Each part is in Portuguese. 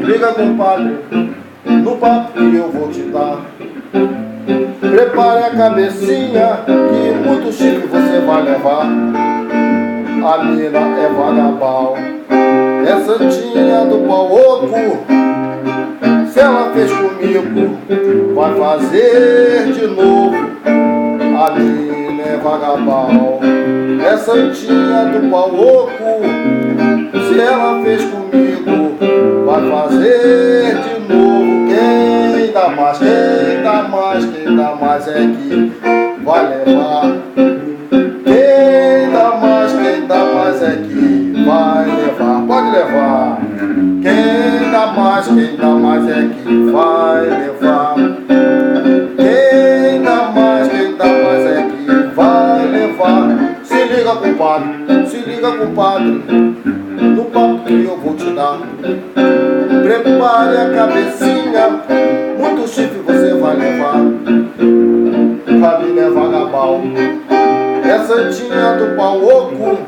Liga, compadre, no papo que eu vou te dar. Prepare a cabecinha, que muito chique você vai levar. A mina é vagabal, é santinha do pau oco. Se ela fez comigo, vai fazer de novo. A mina é vagabal, é santinha do pau oco. Se ela fez comigo, vai fazer de novo. Quem dá mais, quem dá mais, quem dá mais é que vai levar. Quem dá mais, quem dá mais é que vai levar. Pode levar. Quem dá mais é que vai levar. Quem dá mais é que vai levar. Se liga, compadre, se liga, compadre, no papo que eu vou te dar. Prepare a cabecinha, muito chifre você vai levar. Família é vagabal, é santinha do pau oco.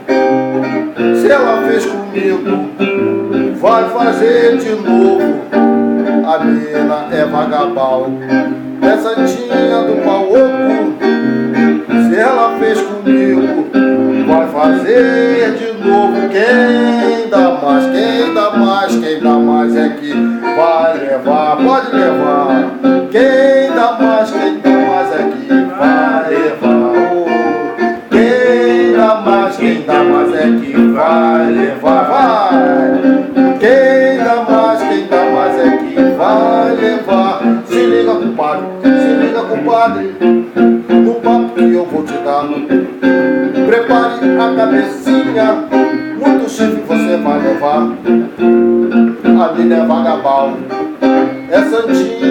Se ela fez comigo, vai fazer de novo. A mina é vagabal, é santinha do pau oco. Se ela fez comigo, vai fazer de novo. Quem dá mais, quem dá mais, quem dá mais é que vai levar. Pode levar. Quem dá mais é que vai levar. Quem dá mais é que vai levar. Vai. Quem dá mais é que vai levar. Se liga, compadre, se liga, compadre, no papo que eu vou te dar. Prepare a cabecinha, muito chifre você vai levar. A mina é vagabal, é santinha.